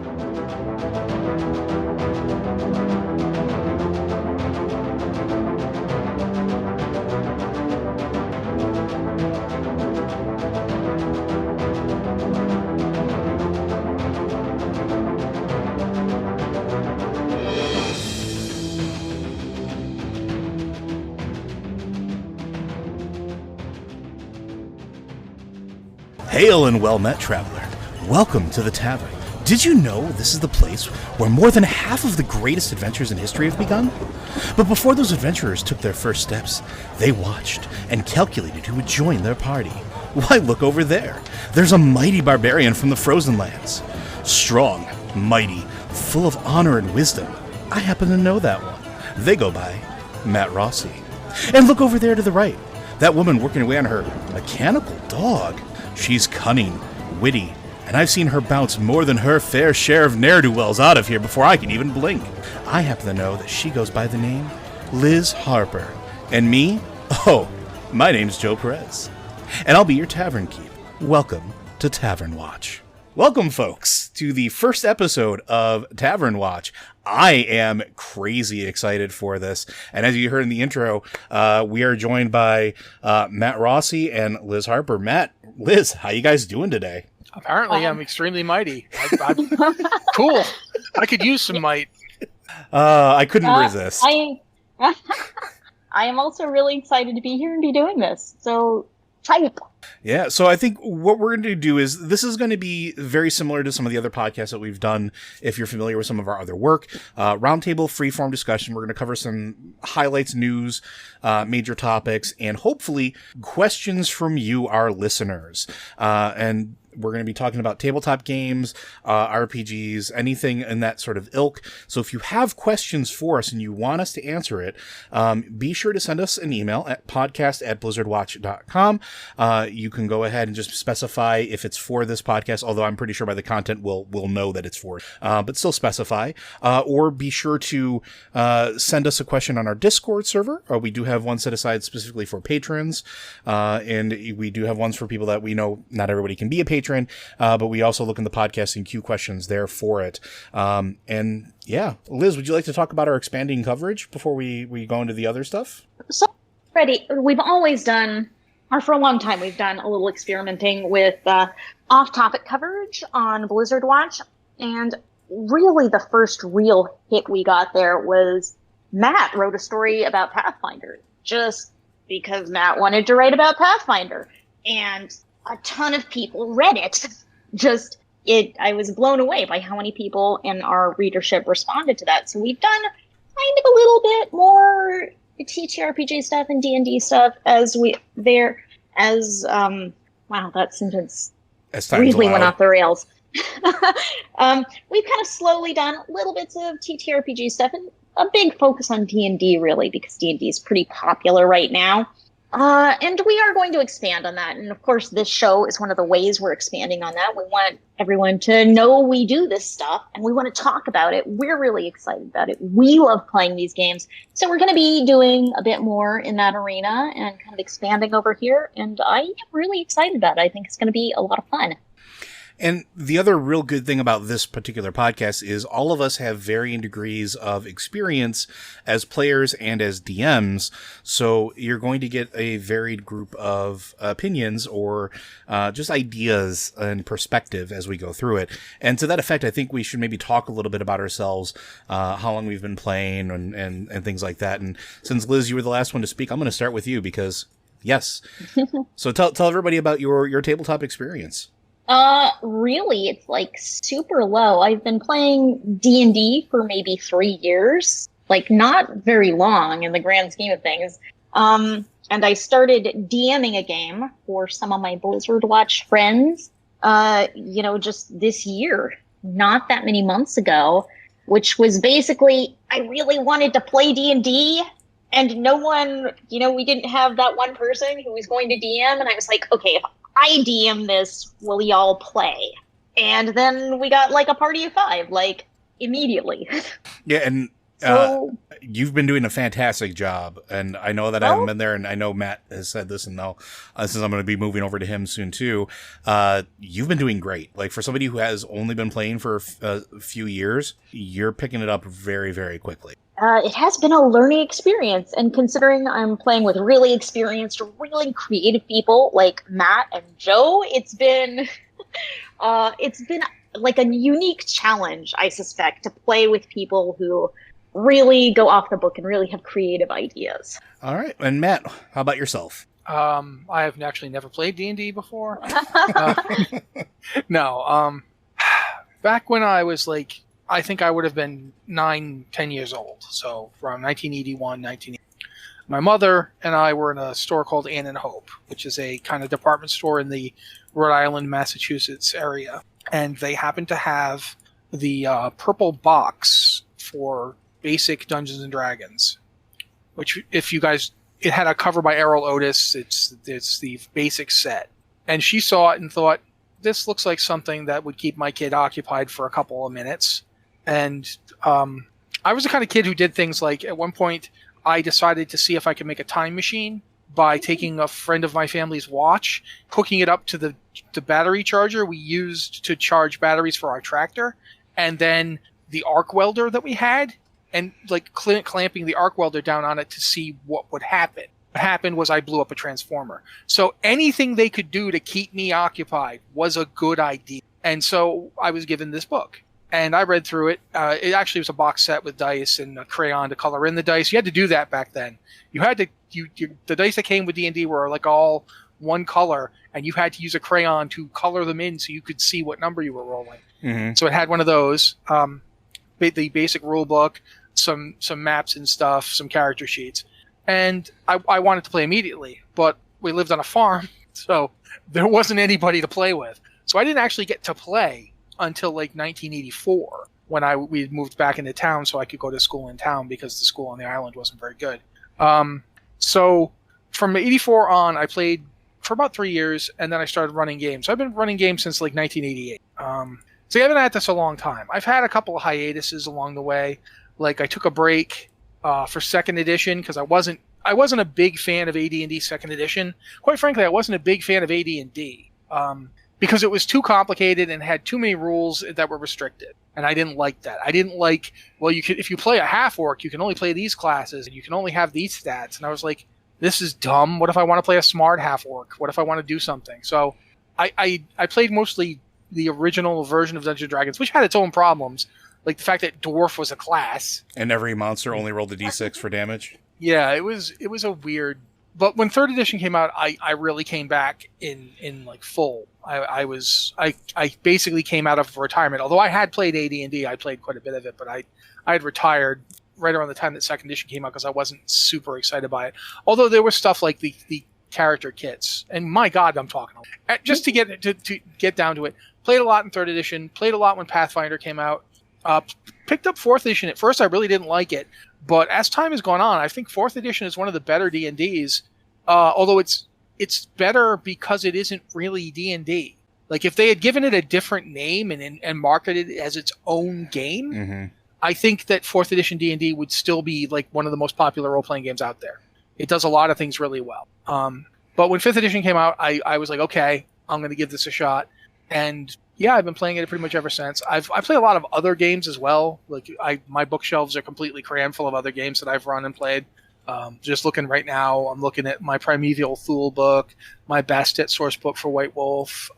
Hail and well met, traveler. Welcome to the Tavern. Did you know this is the place where more than half of the greatest adventures in history have begun? But before those adventurers took their first steps, they watched and calculated who would join their party. Why, look over there. There's a mighty barbarian from the Frozen Lands. Strong, mighty, full of honor and wisdom. I happen to know that one. They go by Matt Rossi. And look over there to the right. That woman working away on her mechanical dog. She's cunning, witty, and I've seen her bounce more than her fair share of ne'er-do-wells out of here before I can even blink. I happen to know that she goes by the name Liz Harper. And me? Oh, my name's Joe Perez. And I'll be your tavern keep. Welcome to Tavern Watch. Welcome, folks, to the first episode of Tavern Watch. I am crazy excited for this. And as you heard in the intro, we are joined by Matt Rossi and Liz Harper. Matt, Liz, how you guys doing today? Apparently, I'm extremely mighty. I'm cool. I could use some might. I couldn't resist. I am also really excited to be here and be doing this. So, type. Yeah, so I think what we're going to do is, this is going to be very similar to some of the other podcasts that we've done, if you're familiar with some of our other work. Roundtable, freeform discussion. We're going to cover some highlights, news, major topics, and hopefully questions from you, our listeners. And we're going to be talking about tabletop games, RPGs, anything in that sort of ilk. So if you have questions for us and you want us to answer it, be sure to send us an email at podcast@blizzardwatch.com. You can go ahead and just specify if it's for this podcast, although I'm pretty sure by the content we'll know that it's for, but still specify. Or be sure to send us a question on our Discord server. We do have one set aside specifically for patrons, and we do have ones for people that we know not everybody can be a patron, but we also look in the podcast and queue questions there for it. And yeah, Liz, would you like to talk about our expanding coverage before we go into the other stuff? So, Freddie, we've always done, or for a long time, we've done a little experimenting with off-topic coverage on Blizzard Watch. And really the first real hit we got there was Matt wrote a story about Pathfinder, just because Matt wanted to write about Pathfinder. And a ton of people read it. I was blown away by how many people in our readership responded to that. So we've done kind of a little bit more TTRPG stuff and D&D stuff wow, that sentence really went off the rails. We've kind of slowly done little bits of TTRPG stuff and a big focus on D&D really, because D&D is pretty popular right now. And we are going to expand on that. And of course, this show is one of the ways we're expanding on that. We want everyone to know we do this stuff and we want to talk about it. We're really excited about it. We love playing these games. So we're going to be doing a bit more in that arena and kind of expanding over here. And I am really excited about it. I think it's going to be a lot of fun. And the other real good thing about this particular podcast is all of us have varying degrees of experience as players and as DMs. So you're going to get a varied group of opinions or just ideas and perspective as we go through it. And to that effect, I think we should maybe talk a little bit about ourselves, how long we've been playing and things like that. And since Liz, you were the last one to speak, I'm going to start with you because yes. So tell everybody about your tabletop experience. Really, it's like super low. I've been playing D&D for maybe 3 years, like not very long in the grand scheme of things. And I started DMing a game for some of my Blizzard Watch friends, just this year, not that many months ago, which was basically, I really wanted to play D&D and no one, we didn't have that one person who was going to DM. And I was like, okay, if I DM this, will y'all play? And then we got like a party of 5, like immediately. Yeah, and So you've been doing a fantastic job, and I know that I haven't been there, and I know Matt has said this, and now since I'm going to be moving over to him soon too, you've been doing great. Like for somebody who has only been playing for a few years, you're picking it up very, very quickly. It has been a learning experience, and considering I'm playing with really experienced, really creative people like Matt and Joe, it's been like a unique challenge, I suspect, to play with people who really go off the book and really have creative ideas. All right, and Matt, how about yourself? I have actually never played D&D before. No. Back when I was like, I think I would have been 9-10 years old. So from 1981, 1980. My mother and I were in a store called Ann and Hope, which is a kind of department store in the Rhode Island, Massachusetts area. And they happened to have the purple box for basic Dungeons and Dragons, which if you guys, it had a cover by Errol Otis. It's the basic set. And she saw it and thought, this looks like something that would keep my kid occupied for a couple of minutes. And I was the kind of kid who did things like, at one point, I decided to see if I could make a time machine by taking a friend of my family's watch, hooking it up to the battery charger we used to charge batteries for our tractor, and then the arc welder that we had, and like clamping the arc welder down on it to see what would happen. What happened was I blew up a transformer. So anything they could do to keep me occupied was a good idea. And so I was given this book. And I read through it. It actually was a box set with dice and a crayon to color in the dice. You had to do that back then. You had to. The dice that came with D&D were like all one color, and you had to use a crayon to color them in so you could see what number you were rolling. Mm-hmm. So it had one of those, the basic rule book, some maps and stuff, some character sheets, and I wanted to play immediately. But we lived on a farm, so there wasn't anybody to play with. So I didn't actually get to play until like 1984 when we moved back into town so I could go to school in town because the school on the island wasn't very good. So from 84 on, I played for about 3 years, and then I started running games. So I've been running games since like 1988. So I haven't had this a long time. I've had a couple of hiatuses along the way. Like I took a break for second edition because I wasn't a big fan of AD&D second edition. Quite frankly, I wasn't a big fan of AD&D. Because it was too complicated and had too many rules that were restricted. And I didn't like that. I didn't like, well, if you play a half-orc, you can only play these classes, and you can only have these stats. And I was like, this is dumb. What if I want to play a smart half-orc? What if I want to do something? So I played mostly the original version of Dungeons & Dragons, which had its own problems. Like the fact that Dwarf was a class. And every monster only rolled a d6 for damage? Yeah, it was a weird... But when third edition came out, I really came back in like full. I basically came out of retirement. Although I had played AD&D, I played quite a bit of it, but I had retired right around the time that second edition came out because I wasn't super excited by it. Although there was stuff like the character kits, and my God, I'm talking just to get down to it. Played a lot in third edition. Played a lot when Pathfinder came out. Picked up fourth edition. At first, I really didn't like it. But as time has gone on, I think 4th edition is one of the better D&Ds, although it's better because it isn't really D&D. Like, if they had given it a different name and marketed it as its own game, mm-hmm. I think that 4th edition D&D would still be, like, one of the most popular role-playing games out there. It does a lot of things really well. But when 5th edition came out, I was like, okay, I'm going to give this a shot. And yeah, I've been playing it pretty much ever since. I play a lot of other games as well. Like my bookshelves are completely crammed full of other games that I've run and played. Just looking right now, I'm looking at my Primeval Thule book, my Bastet source book for White Wolf,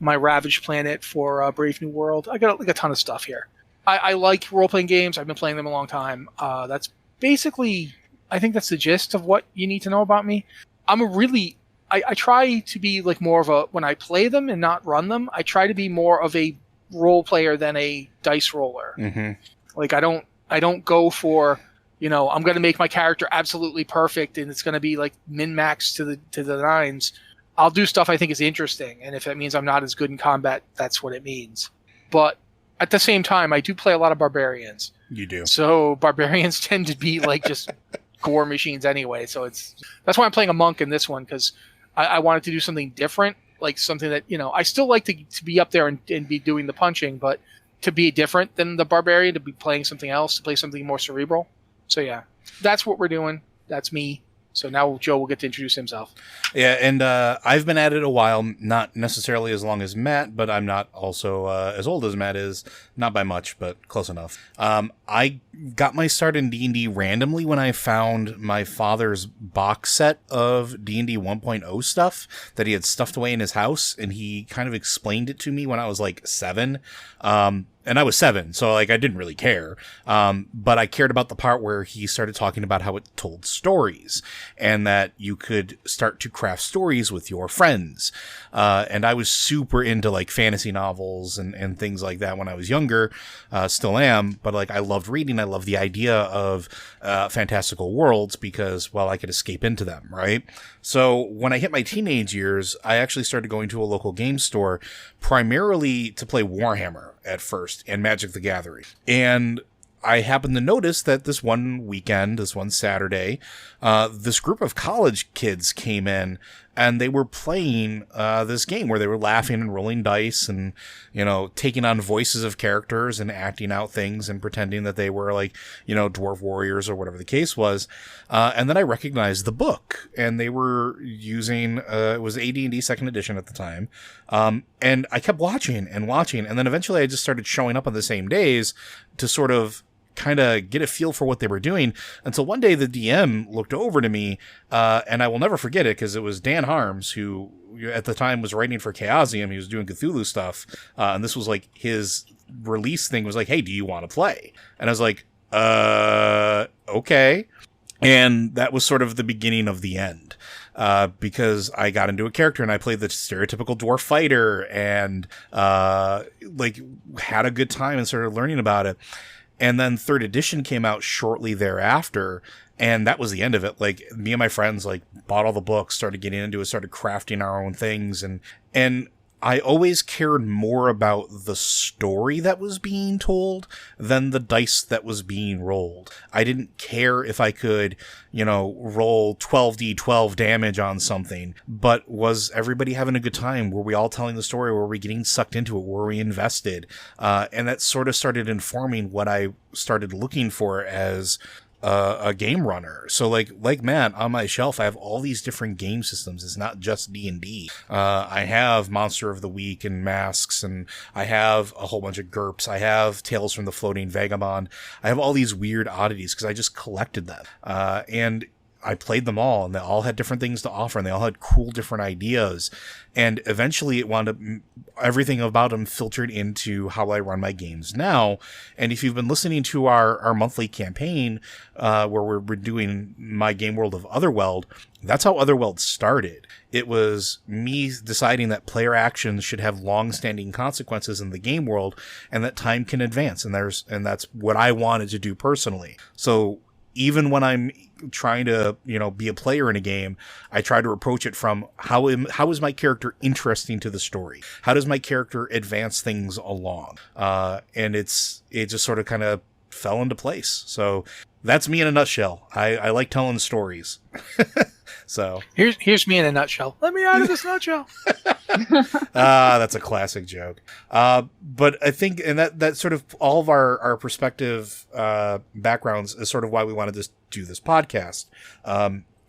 my Ravaged Planet for Brave New World. I got like a ton of stuff here. I like role-playing games. I've been playing them a long time. That's basically, I think that's the gist of what you need to know about me. I try to be like more of a, when I play them and not run them, I try to be more of a role player than a dice roller. Mm-hmm. Like I don't go for, I'm going to make my character absolutely perfect and it's going to be like min-max to the nines. I'll do stuff I think is interesting. And if it means I'm not as good in combat, that's what it means. But at the same time, I do play a lot of barbarians. You do. So barbarians tend to be like just gore machines anyway. So that's why I'm playing a monk in this one, because I wanted to do something different, like something that, I still like to be up there and be doing the punching, but to be different than the barbarian, to be playing something else, to play something more cerebral. So yeah, that's what we're doing. That's me. So now Joe will get to introduce himself. Yeah, and I've been at it a while, not necessarily as long as Matt, but I'm not also as old as Matt is. Not by much, but close enough. I got my start in D&D randomly when I found my father's box set of D&D 1.0 stuff that he had stuffed away in his house, and he kind of explained it to me when I was like 7. And I was 7, so like I didn't really care. But I cared about the part where he started talking about how it told stories and that you could start to craft stories with your friends. And I was super into like fantasy novels and things like that when I was younger, still am. But like I loved reading. I loved the idea of fantastical worlds because, well, I could escape into them, right? So when I hit my teenage years, I actually started going to a local game store primarily to play Warhammer at first and Magic the Gathering. And I happened to notice that this one weekend, this one Saturday, this group of college kids came in and they were playing this game where they were laughing and rolling dice and, you know, taking on voices of characters and acting out things and pretending that they were like, you know, dwarf warriors or whatever the case was. And then I recognized the book, and they were using, it was AD&D 2nd edition at the time. And I kept watching, and then eventually I just started showing up on the same days to sort of kind of get a feel for what they were doing, until one day the DM looked over to me, and I will never forget it because it was Dan Harms, who at the time was writing for Chaosium. He was doing Cthulhu stuff, and this was like his release thing was like, hey, do you want to play? And I was like, okay. And that was sort of the beginning of the end. Because I got into a character and I played the stereotypical dwarf fighter and, like had a good time and started learning about it. And then 3rd edition came out shortly thereafter, and that was the end of it. Like, me and my friends, like, bought all the books, started getting into it, started crafting our own things, and I always cared more about the story that was being told than the dice that was being rolled. I didn't care if I could, you know, roll 12d12 damage on something, but was everybody having a good time? Were we all telling the story? Were we getting sucked into it? Were we invested? And that sort of started informing what I started looking for as a game runner. So like Matt, on my shelf, I have all these different game systems. It's not just D&D. I have Monster of the Week and Masks, and I have a whole bunch of GURPS. I have Tales from the Floating Vagabond. I have all these weird oddities because I just collected them. And I played them all, and they all had different things to offer, and they all had cool different ideas. And eventually it wound up, everything about them filtered into how I run my games now. And if you've been listening to our monthly campaign, where we're doing my game world of Otherworld, that's how Otherworld started. It was me deciding that player actions should have long-standing consequences in the game world, and that time can advance. And that's what I wanted to do personally. So even when I'm trying to, you know, be a player in a game, I try to approach it from how is my character interesting to the story? How does my character advance things along? And it just sort of kind of fell into place. So that's me in a nutshell. I like telling stories. So here's me in a nutshell. Let me out of this nutshell. That's a classic joke. But I think, and that sort of all of our perspective backgrounds is sort of why we wanted to do this podcast.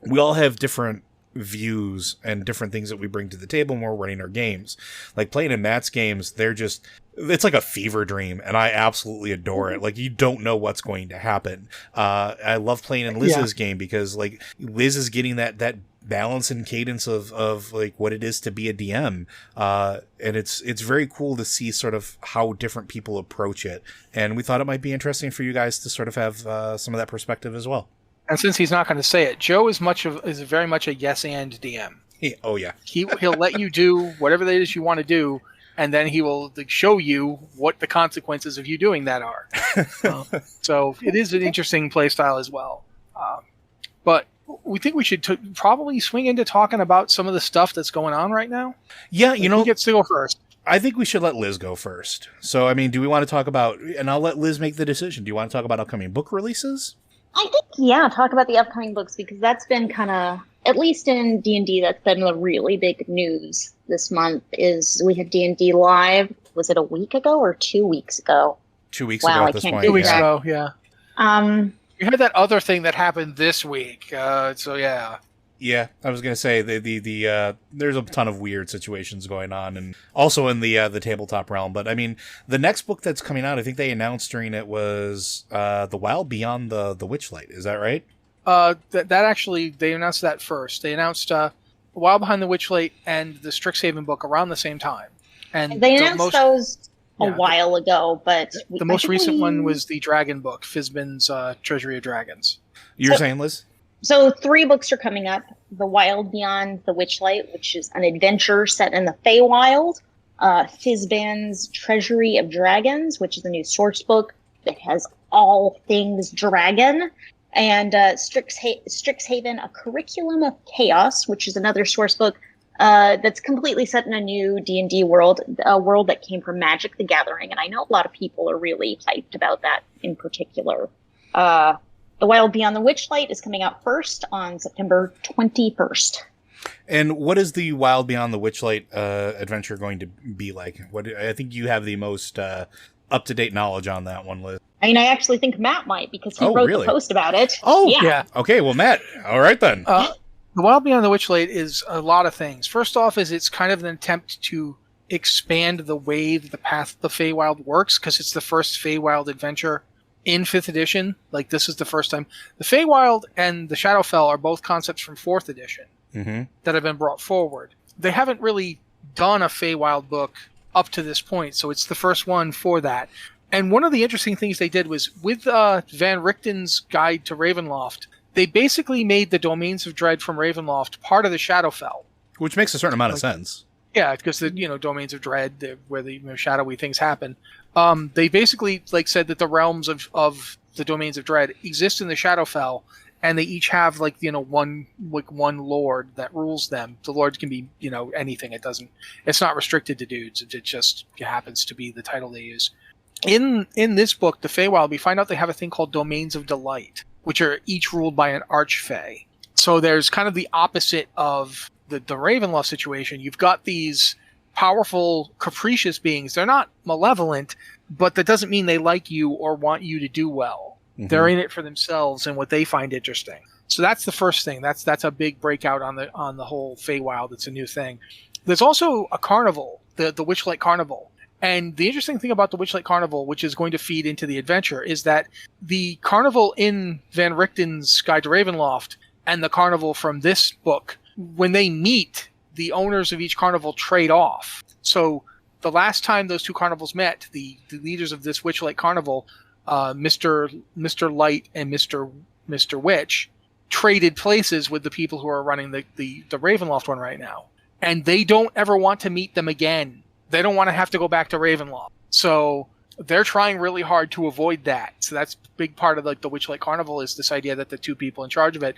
We all have different views and different things that we bring to the table when we're running our games. Like playing in Matt's games, it's like a fever dream, and I absolutely adore it. Like, you don't know what's going to happen. I love playing in Liz's game because, like, Liz is getting that balance and cadence of like what it is to be a DM. And it's very cool to see sort of how different people approach it. And we thought it might be interesting for you guys to sort of have some of that perspective as well. And since he's not going to say it, Joe is very much a yes and DM. Oh yeah. He'll let you do whatever it is you want to do, and then he will show you what the consequences of you doing that are. So it is an interesting play style as well. But we think we should probably swing into talking about some of the stuff that's going on right now. Yeah, you know, who gets to go first? I think we should let Liz go first. So, I mean, do we want to talk about, and I'll let Liz make the decision. Do you want to talk about upcoming book releases? I think, talk about the upcoming books, because that's been kind of, at least in D&D, that's been the really big news this month, is we have D&D Live was it a week ago or 2 weeks ago? 2 weeks Wow, ago I at this can't point. do 2 weeks that. ago, yeah. You had that other thing that happened this week, so yeah. Yeah, I was gonna say there's a ton of weird situations going on, and also in the tabletop realm. But I mean, the next book that's coming out, I think they announced during it was The Wild Beyond the Witchlight. Is that right? That actually they announced that first. They announced The Wild Behind the Witchlight and the Strixhaven book around the same time. And they announced those a while ago, but the most recent one was the Dragon book, Fizban's Treasury of Dragons. You're saying, Liz? So 3 books are coming up. The Wild Beyond the Witchlight, which is an adventure set in the Feywild. Fizban's Treasury of Dragons, which is a new source book that has all things dragon. And Strixhaven, A Curriculum of Chaos, which is another source book that's completely set in a new D&D world, a world that came from Magic the Gathering. And I know a lot of people are really hyped about that in particular. The Wild Beyond the Witchlight is coming out first on September 21st. And what is the Wild Beyond the Witchlight adventure going to be like? I think you have the most up-to-date knowledge on that one, Liz. I mean, I actually think Matt might, because he wrote the post about it. Oh, yeah. Okay, well, Matt, all right then. The Wild Beyond the Witchlight is a lot of things. First off, it's kind of an attempt to expand the way the path of the Feywild works, because it's the first Feywild adventure in 5th edition. Like, this is the first time. The Feywild and the Shadowfell are both concepts from 4th edition that have been brought forward. They haven't really done a Feywild book up to this point, so it's the first one for that. And one of the interesting things they did was, with Van Richten's Guide to Ravenloft, they basically made the Domains of Dread from Ravenloft part of the Shadowfell. Which makes a certain amount of sense. Yeah, because the Domains of Dread, where the shadowy things happen. They basically said that the realms of the Domains of Dread exist in the Shadowfell, and they each have one lord that rules them. The lord can be anything. It's not restricted to dudes. It just happens to be the title they use. In this book, the Feywild, we find out they have a thing called Domains of Delight, which are each ruled by an archfey. So there's kind of the opposite of the Ravenloft situation. You've got these powerful, capricious beings. They're not malevolent, but that doesn't mean they like you or want you to do well. Mm-hmm. They're in it for themselves and what they find interesting. So that's the first thing. That's a big breakout on the whole Feywild. It's a new thing. There's also a carnival, the Witchlight Carnival. And the interesting thing about the Witchlight Carnival, which is going to feed into the adventure, is that the carnival in Van Richten's Guide to Ravenloft and the carnival from this book, when they meet, the owners of each carnival trade off. So the last time those two carnivals met, the leaders of this Witchlight Carnival, Mr. Light and Mr. Witch, traded places with the people who are running the Ravenloft one right now. And they don't ever want to meet them again. They don't want to have to go back to Ravenloft. So they're trying really hard to avoid that. So that's a big part of the Witchlight Carnival, is this idea that the two people in charge of it,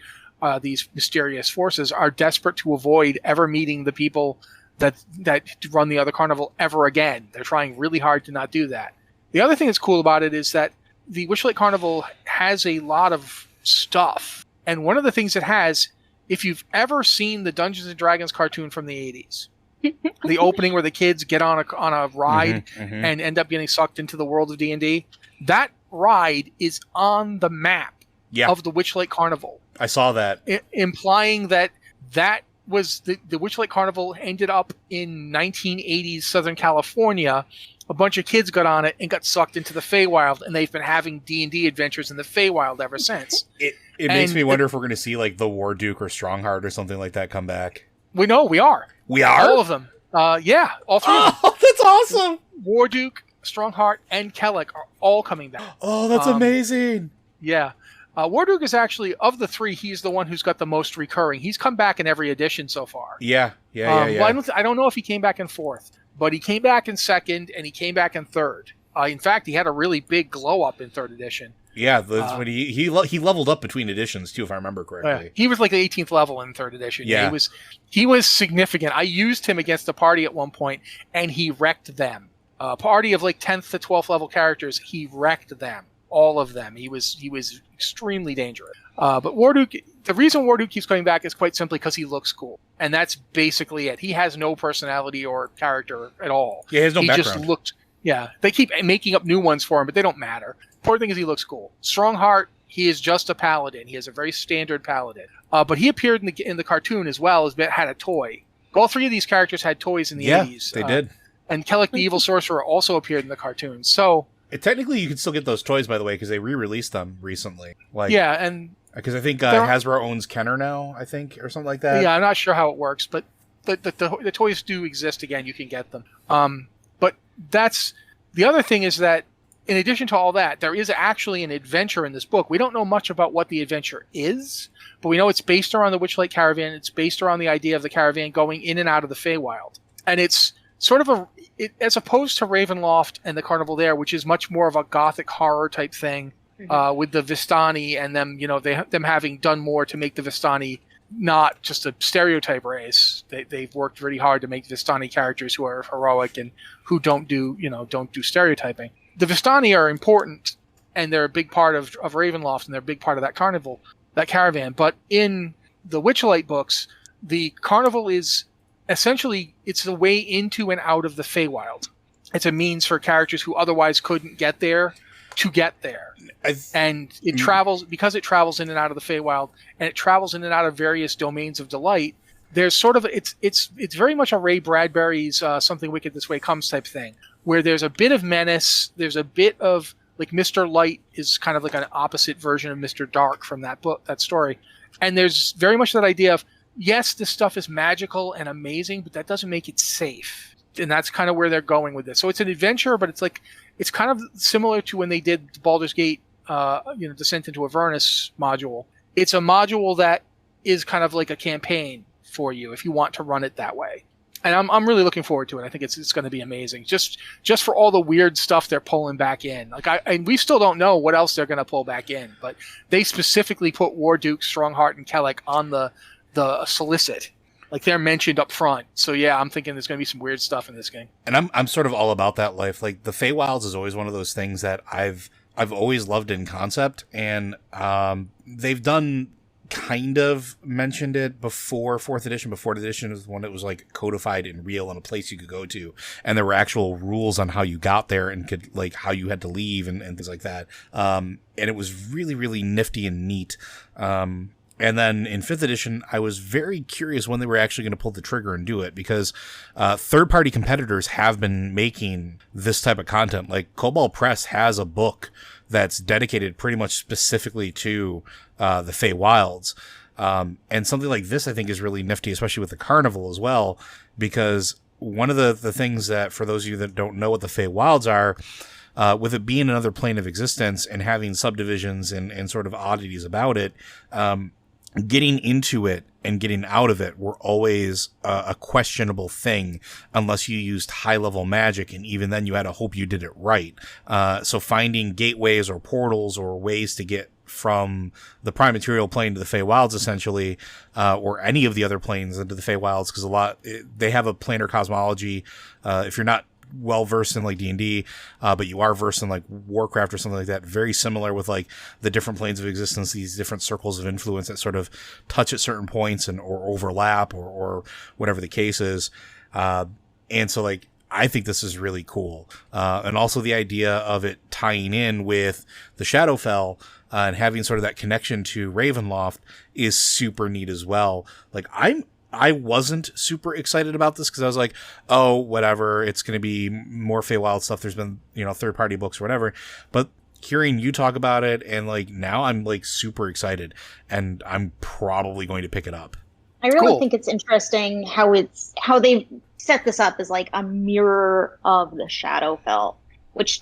these mysterious forces, are desperate to avoid ever meeting the people that run the other carnival ever again. They're trying really hard to not do that. The other thing that's cool about it is that the Witchlight Carnival has a lot of stuff. And one of the things it has, if you've ever seen the Dungeons & Dragons cartoon from the 80s, the opening where the kids get on a ride and end up getting sucked into the world of D&D, that ride is on the map of the Witchlight Carnival. I saw that. Implying that was the Witchlight Carnival ended up in 1980s Southern California. A bunch of kids got on it and got sucked into the Feywild, and they've been having D&D adventures in the Feywild ever since. It makes me wonder if we're going to see the War Duke or Strongheart or something like that come back. We are. We are? All of them. Yeah, all three of them. Oh, that's awesome. War Duke, Strongheart, and Kellic are all coming back. Oh, that's amazing. Yeah. War Duke is actually, of the three, he's the one who's got the most recurring. He's come back in every edition so far. Yeah. Well, I don't know if he came back in 4th, but he came back in 2nd, and he came back in 3rd. In fact, he had a really big glow-up in 3rd edition. Yeah, when he leveled up between editions, too, if I remember correctly. Yeah. He was the 18th level in 3rd edition. Yeah. He was significant. I used him against a party at one point, and he wrecked them. A party of 10th to 12th level characters, he wrecked them. All of them. He was extremely dangerous. But War Duke, the reason Warduke keeps coming back is quite simply because he looks cool. And that's basically it. He has no personality or character at all. Yeah, he has no background. Just looked, they keep making up new ones for him, but they don't matter. Important thing is he looks cool. Strongheart, he is just a paladin. He has a very standard paladin. But he appeared in the cartoon as well, had a toy. All three of these characters had toys in the 80s. They did. And Kellic the Evil Sorcerer also appeared in the cartoon. So technically, you can still get those toys, by the way, because they re-released them recently. Because I think Hasbro owns Kenner now, I think, or something like that. Yeah, I'm not sure how it works, but the toys do exist again. You can get them. But that's the other thing is that in addition to all that, there is actually an adventure in this book. We don't know much about what the adventure is, but we know it's based around the Witchlight Caravan. It's based around the idea of the caravan going in and out of the Feywild. And it's sort of as opposed to Ravenloft and the Carnival there, which is much more of a gothic horror type thing. With the Vistani and them, them having done more to make the Vistani not just a stereotype race. They've worked really hard to make Vistani characters who are heroic and who don't do stereotyping. The Vistani are important and they're a big part of Ravenloft and they're a big part of that carnival, that caravan. But in the Witchlight books, the carnival is essentially, it's the way into and out of the Feywild. It's a means for characters who otherwise couldn't get there to get there. And it travels, because it travels in and out of the Feywild, and it travels in and out of various domains of delight, there's sort of, it's very much a Ray Bradbury's Something Wicked This Way Comes type thing, where there's a bit of menace, there's a bit of, like, Mr. Light is kind of like an opposite version of Mr. Dark from that book, that story. And there's very much that idea of, yes, this stuff is magical and amazing, but that doesn't make it safe. And that's kind of where they're going with this. So it's an adventure, but it's kind of similar to when they did the Baldur's Gate, Descent into Avernus module. It's a module that is kind of like a campaign for you if you want to run it that way. And I'm really looking forward to it. I think it's going to be amazing. Just for all the weird stuff they're pulling back in. And we still don't know what else they're going to pull back in, but they specifically put Warduke, Strongheart, and Kellic on the solicit. Like, they're mentioned up front. So yeah, I'm thinking there's going to be some weird stuff in this game. And I'm sort of all about that life. Like, the Feywilds is always one of those things that I've always loved in concept, and they've done kind of mentioned it before 4th edition. But 4th edition was when it was like codified and real and a place you could go to, and there were actual rules on how you got there and could, like, how you had to leave and things like that. And it was really, really nifty and neat. And then in 5th edition, I was very curious when they were actually going to pull the trigger and do it, because third-party competitors have been making this type of content. Like, Cobalt Press has a book that's dedicated pretty much specifically to the Feywilds. And something like this, I think, is really nifty, especially with the Carnival as well, because one of the things that, for those of you that don't know what the Feywilds are, with it being another plane of existence and having subdivisions and sort of oddities about it, getting into it and getting out of it were always a questionable thing unless you used high-level magic, and even then you had to hope you did it right. So finding gateways or portals or ways to get from the prime material plane to the Feywilds, essentially, or any of the other planes into the Feywilds, because they have a planar cosmology. If you're not well versed in like D&D, but you are versed in like Warcraft or something like that, very similar with like the different planes of existence, these different circles of influence that sort of touch at certain points or overlap or whatever the case is. And so, like, I think this is really cool. And also the idea of it tying in with the Shadowfell and having sort of that connection to Ravenloft is super neat as well. Like, I wasn't super excited about this because I was like, oh, whatever, it's going to be more Feywild stuff. There's been, third-party books or whatever. But hearing you talk about it, and like, now I'm like super excited, and I'm probably going to pick it up. I really think it's interesting how they set this up as like a mirror of the Shadowfell, which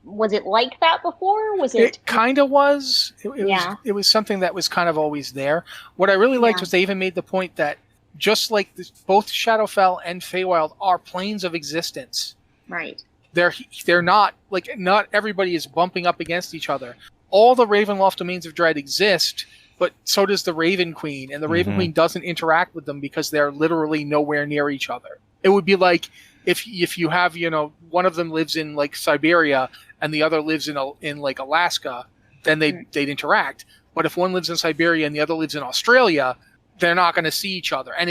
was it like that before? It kind of was. It was something that was kind of always there. What I really liked was they even made the point that just like both Shadowfell and Feywild are planes of existence. Right. They're not, like, not everybody is bumping up against each other. All the Ravenloft domains of dread exist, but so does the Raven Queen, and the Raven Queen doesn't interact with them because they're literally nowhere near each other. It would be like if you have, one of them lives in like Siberia and the other lives in like Alaska, then they'd interact. But if one lives in Siberia and the other lives in Australia, they're not going to see each other. And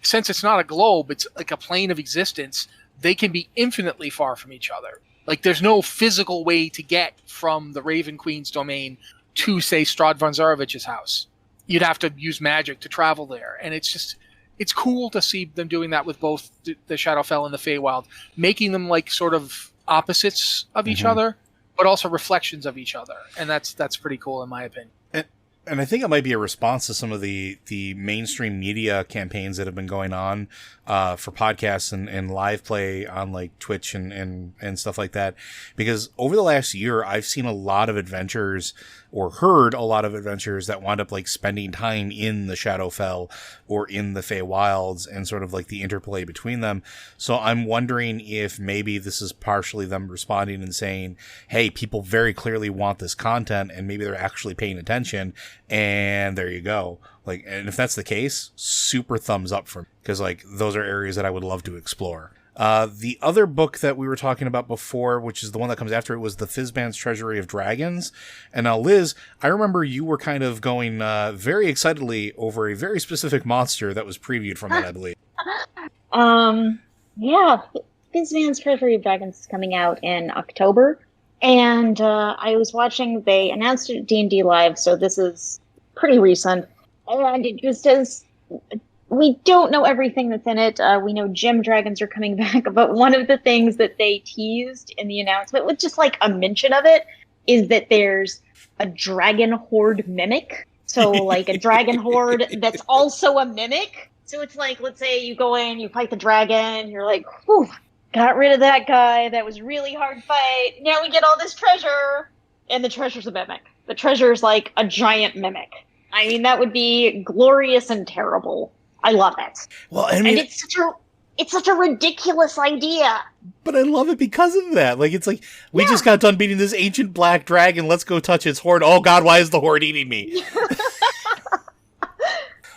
since it's not a globe, it's like a plane of existence, they can be infinitely far from each other. Like, there's no physical way to get from the Raven Queen's domain to, say, Strahd von Zarovich's house. You'd have to use magic to travel there. And it's cool to see them doing that with both the Shadowfell and the Feywild, making them like sort of opposites of each other, but also reflections of each other. And that's pretty cool in my opinion. And I think it might be a response to some of the mainstream media campaigns that have been going on for podcasts and live play on like Twitch and stuff like that. Because over the last year, I've seen a lot of adventures or heard a lot of adventures that wound up like spending time in the Shadowfell or in the Feywilds and sort of like the interplay between them. So I'm wondering if maybe this is partially them responding and saying, hey, people very clearly want this content, and maybe they're actually paying attention. And there you go. Like, and if that's the case, super thumbs up for me, because like those are areas that I would love to explore. The other book that we were talking about before, which is the one that comes after it, was the Fizban's Treasury of Dragons. And now, Liz, I remember you were kind of going very excitedly over a very specific monster that was previewed from that, I believe. Yeah, Fizban's Treasury of Dragons is coming out in October. And I was watching, they announced it at D&D Live, so this is pretty recent. And it just is, we don't know everything that's in it. We know gem dragons are coming back, but one of the things that they teased in the announcement, with just like a mention of it, is that there's a dragon horde mimic. So like a dragon horde that's also a mimic. So it's like, let's say you go in, you fight the dragon, you're like, whew, got rid of that guy. That was really hard fight. Now we get all this treasure. And the treasure's a mimic. The treasure's like a giant mimic. I mean, that would be glorious and terrible. I love it. Well, I mean, and it's such a ridiculous idea. But I love it because of that. Like, it's like, we just got done beating this ancient black dragon. Let's go touch its horde. Oh God, why is the horde eating me?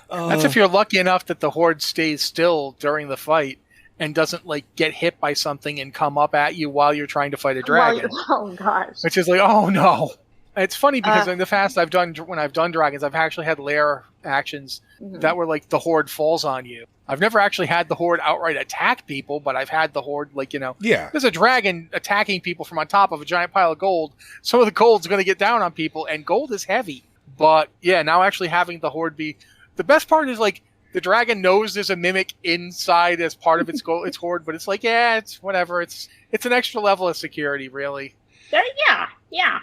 That's if you're lucky enough that the horde stays still during the fight and doesn't like get hit by something and come up at you while you're trying to fight a dragon. Oh gosh. Which is like, oh no. It's funny because in the past when I've done dragons, I've actually had lair actions that were like the horde falls on you. I've never actually had the horde outright attack people, but I've had the horde there's a dragon attacking people from on top of a giant pile of gold. Some of the gold's going to get down on people, and gold is heavy. But yeah, now actually having the horde be the best part is like the dragon knows there's a mimic inside as part of its its horde, but it's like, yeah, it's whatever. It's an extra level of security, really. Yeah.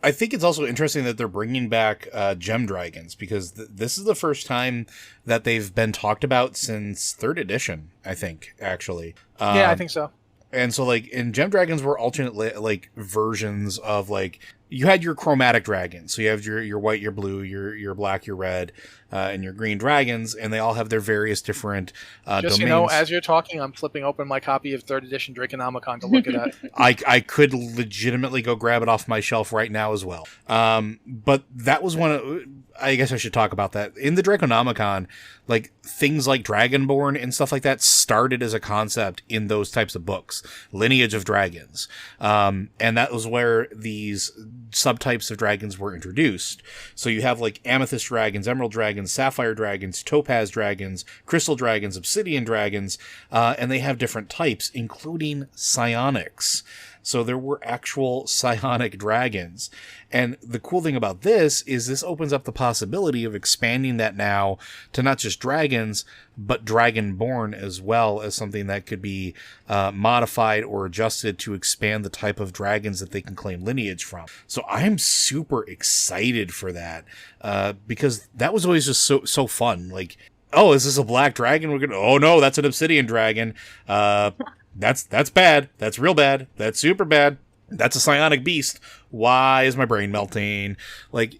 I think it's also interesting that they're bringing back gem dragons, because this is the first time that they've been talked about since 3rd edition, I think, actually. Yeah, I think so. And so, like, in gem dragons were alternate, like, versions of, like, you had your chromatic dragons. So you have your white, your blue, your black, your red, and your green dragons, and they all have their various different domains. You know, as you're talking, I'm flipping open my copy of 3rd edition Draconomicon to look at it. I could legitimately go grab it off my shelf right now as well. But that was one of... I guess I should talk about that. In the Draconomicon, like, things like Dragonborn and stuff like that started as a concept in those types of books. Lineage of Dragons. And that was where these subtypes of dragons were introduced. So you have, like, Amethyst Dragons, Emerald Dragons, Sapphire Dragons, Topaz Dragons, Crystal Dragons, Obsidian Dragons, and they have different types, including psionics. So there were actual psionic dragons. And the cool thing about this opens up the possibility of expanding that now to not just dragons, but dragonborn as well, as something that could be modified or adjusted to expand the type of dragons that they can claim lineage from. So I'm super excited for that, because that was always just so fun. Like, oh, is this a black dragon? Oh no, that's an obsidian dragon. That's bad. That's real bad. That's super bad. That's a psionic beast. Why is my brain melting? Like,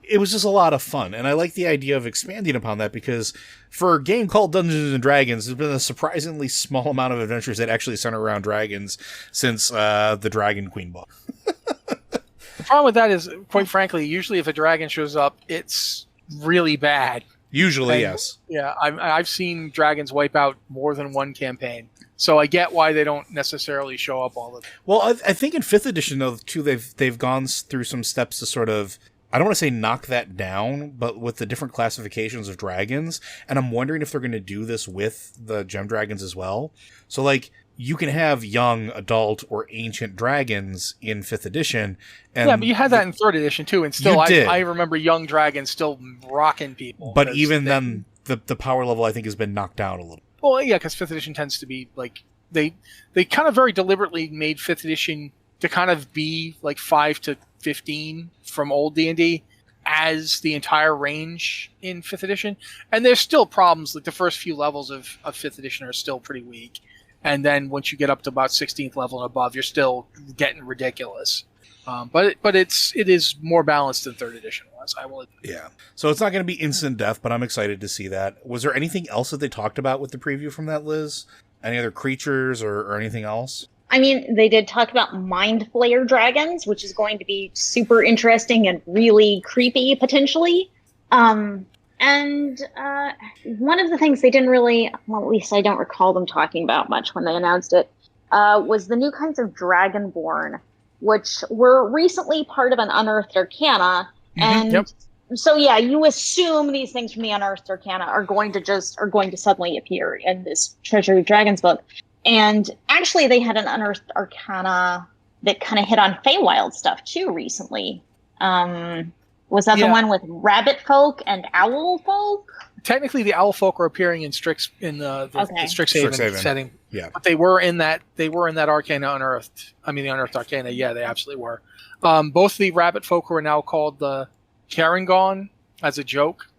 it was just a lot of fun. And I like the idea of expanding upon that, because for a game called Dungeons and Dragons, there's been a surprisingly small amount of adventures that actually center around dragons since the Dragon Queen book. The problem with that is, quite frankly, usually if a dragon shows up, it's really bad. Usually, yes. Yeah, I've seen dragons wipe out more than one campaign. So I get why they don't necessarily show up all the time. Well, I think in 5th edition, though, too, they've gone through some steps to sort of I don't want to say knock that down, but with the different classifications of dragons, and I'm wondering if they're going to do this with the gem dragons as well. So, like, you can have young, adult, or ancient dragons in 5th edition. And yeah, but you had that in 3rd edition, too, and still, did. I remember young dragons still rocking people. But even then, the power level, I think, has been knocked down a little. Well, yeah, because 5th edition tends to be, like, they kind of very deliberately made 5th edition to kind of be, like, 5 to 15 from old D&D as the entire range in 5th edition. And there's still problems. Like, the first few levels of 5th edition are still pretty weak. And then once you get up to about 16th level and above, you're still getting ridiculous. But it is more balanced than 3rd edition was, I will admit. Yeah. So it's not going to be instant death, but I'm excited to see that. Was there anything else that they talked about with the preview from that, Liz? Any other creatures or anything else? I mean, they did talk about Mind Flayer dragons, which is going to be super interesting and really creepy, potentially. And one of the things they didn't really, well, at least I don't recall them talking about much when they announced it, was the new kinds of Dragonborn, which were recently part of an Unearthed Arcana. And so, yeah, you assume these things from the Unearthed Arcana are going to suddenly appear in this Treasury of Dragons book. And actually, they had an Unearthed Arcana that kind of hit on Feywild stuff, too, recently. Was that the one with rabbit folk and owl folk? Technically, the owl folk are appearing in the Strixhaven setting. Yeah, but they were in that Arcana Unearthed. I mean, the Unearthed Arcana. Yeah, they absolutely were. Both the rabbit folk are now called the Harengon as a joke.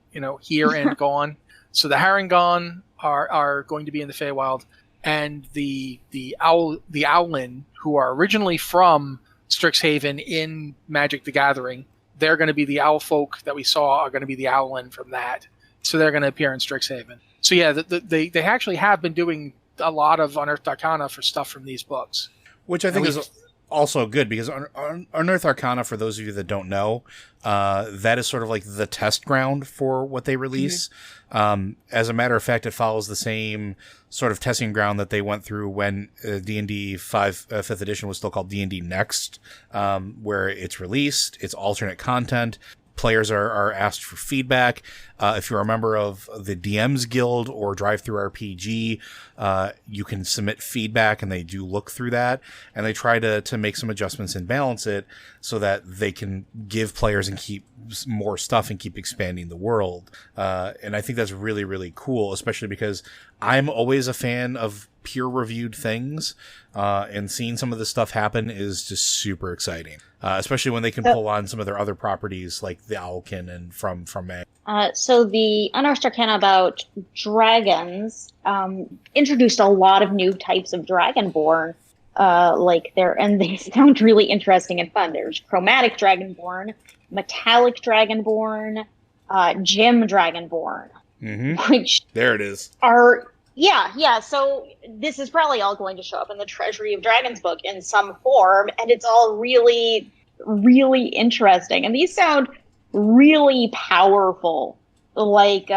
Here and gone. So the Harengon are going to be in the Feywild, and the Owlin, who are originally from Strixhaven in Magic the Gathering. They're going to be the owl folk that we saw are going to be the Owlin from that. So they're going to appear in Strixhaven. So yeah, they actually have been doing a lot of Unearthed Arcana for stuff from these books. Which I think is also good, because Unearthed Arcana, for those of you that don't know, that is sort of like the test ground for what they release. Mm-hmm. As a matter of fact, it follows the same sort of testing ground that they went through when D&D 5th edition was still called D&D Next, where it's released, it's alternate content. Players are asked for feedback. If you're a member of the DM's Guild or Drive Through RPG, you can submit feedback, and they do look through that, and they try to make some adjustments and balance it so that they can give players and keep more stuff and keep expanding the world. And I think that's really, really cool, especially because I'm always a fan of peer-reviewed things, and seeing some of this stuff happen is just super exciting, especially when they can pull on some of their other properties like the Owlkin and from Mag. So the Unearthed Arcana about dragons introduced a lot of new types of Dragonborn, and they sound really interesting and fun. There's Chromatic Dragonborn, Metallic Dragonborn, Gem Dragonborn, which there it is. Yeah. So this is probably all going to show up in the Treasury of Dragons book in some form, and it's all really, really interesting. And these sound really powerful. Like,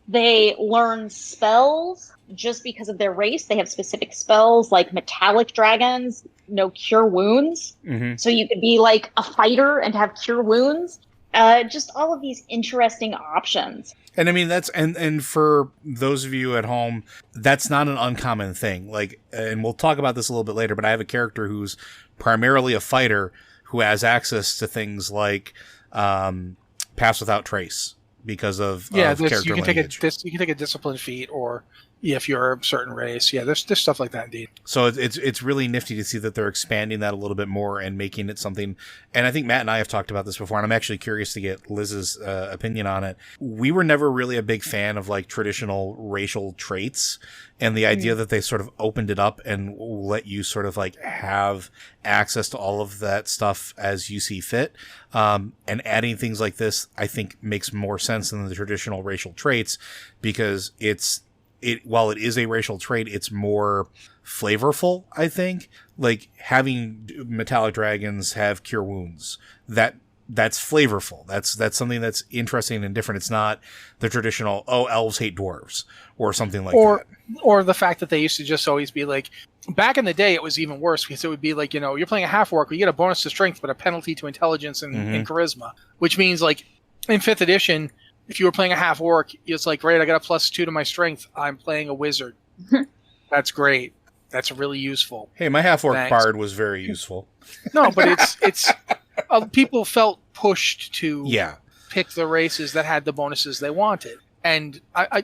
they learn spells just because of their race. They have specific spells, like metallic dragons, cure wounds. Mm-hmm. So you could be like a fighter and have cure wounds. Just all of these interesting options. And I mean, and for those of you at home, that's not an uncommon thing. Like, and we'll talk about this a little bit later, but I have a character who's primarily a fighter who has access to things like Pass Without Trace because of character you can lineage. You can take a discipline feat, or if you're a certain race. Yeah, there's stuff like that indeed. So it's really nifty to see that they're expanding that a little bit more and making it something. And I think Matt and I have talked about this before, and I'm actually curious to get Liz's opinion on it. We were never really a big fan of like traditional racial traits, and the idea that they sort of opened it up and let you sort of like have access to all of that stuff as you see fit. And adding things like this, I think, makes more sense than the traditional racial traits, because while it is a racial trait, it's more flavorful, I think. Like having metallic dragons have cure wounds, that that's flavorful. That's something that's interesting and different. It's not the traditional, elves hate dwarves or something like that. Or the fact that they used to just always be like, back in the day, it was even worse because it would be like, you're playing a half-orc, you get a bonus to strength, but a penalty to intelligence and charisma, which means like in 5th edition, if you were playing a half-orc, it's like, great, I got a +2 to my strength. I'm playing a wizard. That's great. That's really useful. Hey, my half-orc bard was very useful. No, but it's people felt pushed to pick the races that had the bonuses they wanted. And I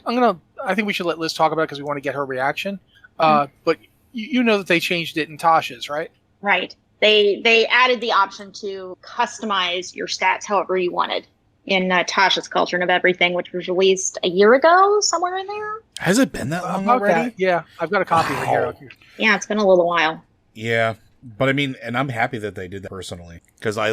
think we should let Liz talk about it because we want to get her reaction. But you know that they changed it in Tasha's, right? Right. They added the option to customize your stats however you wanted in Tasha's Cauldron of Everything, which was released a year ago, somewhere in there. Has it been that long already? Yeah, I've got a copy of it here. Yeah, it's been a little while. Yeah, but I mean, and I'm happy that they did that personally, because I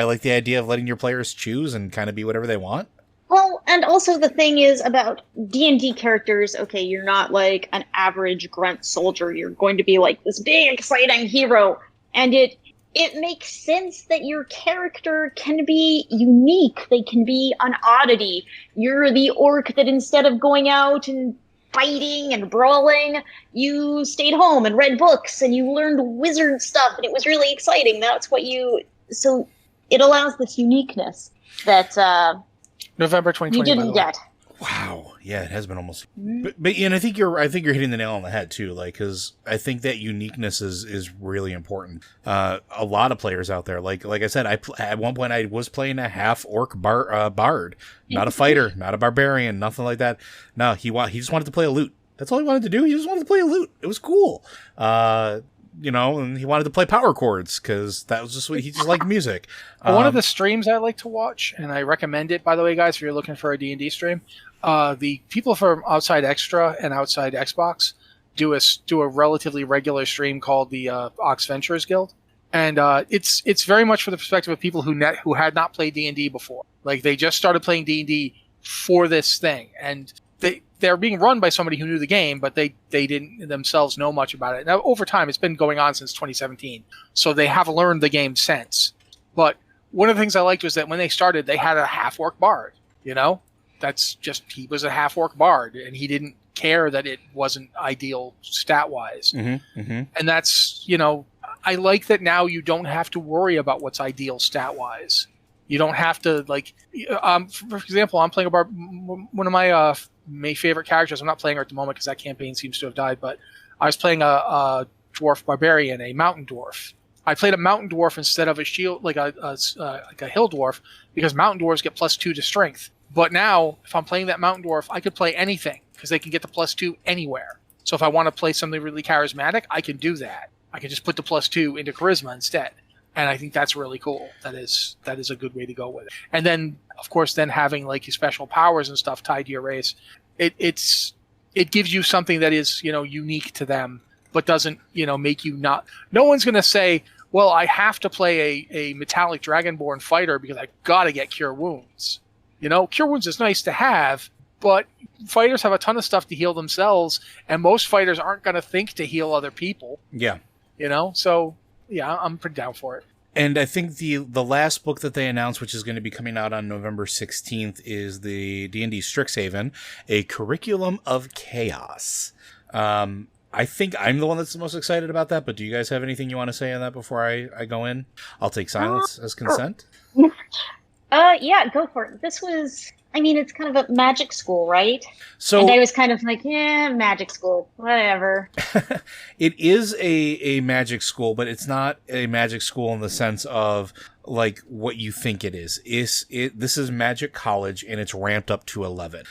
like the idea of letting your players choose and kind of be whatever they want. Well, and also the thing is about D&D characters, okay, you're not like an average grunt soldier. You're going to be like this big, exciting hero. And it makes sense that your character can be unique. They can be an oddity. You're the orc that instead of going out and fighting and brawling, you stayed home and read books and you learned wizard stuff and it was really exciting. That's what so it allows this uniqueness that November 2020. You didn't get. Wow. Yeah, it has been almost. But I think you're hitting the nail on the head too. Like, because I think that uniqueness is really important. A lot of players out there, like I said, at one point I was playing a half orc bard, not a fighter, not a barbarian, nothing like that. No, he just wanted to play a lute. That's all he wanted to do. He just wanted to play a lute. It was cool. And he wanted to play power chords because that was just what he just liked music. One of the streams I like to watch, and I recommend it, by the way, guys, if you're looking for a D&D stream, the people from Outside Extra and Outside Xbox do a relatively regular stream called the Ox Ventures Guild, and it's very much from the perspective of people who had not played D&D before. Like, they just started playing D&D for this thing, and they're being run by somebody who knew the game, but they didn't themselves know much about it. Now, over time, it's been going on since 2017, so they have learned the game since. But one of the things I liked was that when they started, they had a half-orc bard, That's just, he was a half-orc bard, and he didn't care that it wasn't ideal stat-wise. And that's, I like that now you don't have to worry about what's ideal stat-wise. You don't have to, for example, I'm playing one of my favorite characters. I'm not playing her at the moment because that campaign seems to have died, but I was playing a dwarf barbarian, a mountain dwarf. I played a mountain dwarf instead of a shield, like a hill dwarf, because mountain dwarves get +2 to strength. But now, if I'm playing that mountain dwarf, I could play anything because they can get the +2 anywhere. So if I want to play something really charismatic, I can do that. I can just put the +2 into charisma instead. And I think that's really cool. That is a good way to go with it. And then, of course, having like your special powers and stuff tied to your race, it gives you something that is, unique to them, but doesn't, make you not. No one's going to say, well, I have to play a metallic dragonborn fighter because I got to get Cure Wounds. Cure Wounds is nice to have, but fighters have a ton of stuff to heal themselves, and most fighters aren't going to think to heal other people. Yeah. So. Yeah, I'm pretty down for it. And I think the last book that they announced, which is going to be coming out on November 16th, is the D&D Strixhaven, A Curriculum of Chaos. I think I'm the one that's the most excited about that, but do you guys have anything you want to say on that before I go in? I'll take silence as consent. Yeah, go for it. This was... it's kind of a magic school, right? And I was kind of like, magic school, whatever. It is a magic school, but it's not a magic school in the sense of like what you think it is. This is Magic College, and it's ramped up to 11.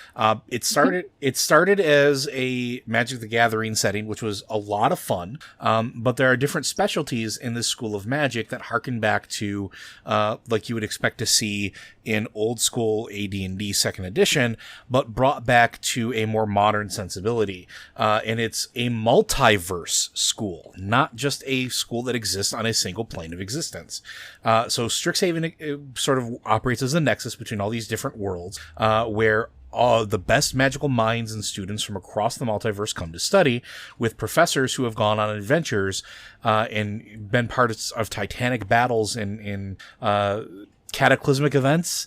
It started as a Magic the Gathering setting, which was a lot of fun. But there are different specialties in this school of magic that harken back to like you would expect to see in old school AD&D 2nd edition, but brought back to a more modern sensibility. And it's a multiverse school, not just a school that exists on a single plane of existence. So Strixhaven sort of operates as a nexus between all these different worlds, where the best magical minds and students from across the multiverse come to study, with professors who have gone on adventures and been part of titanic battles in cataclysmic events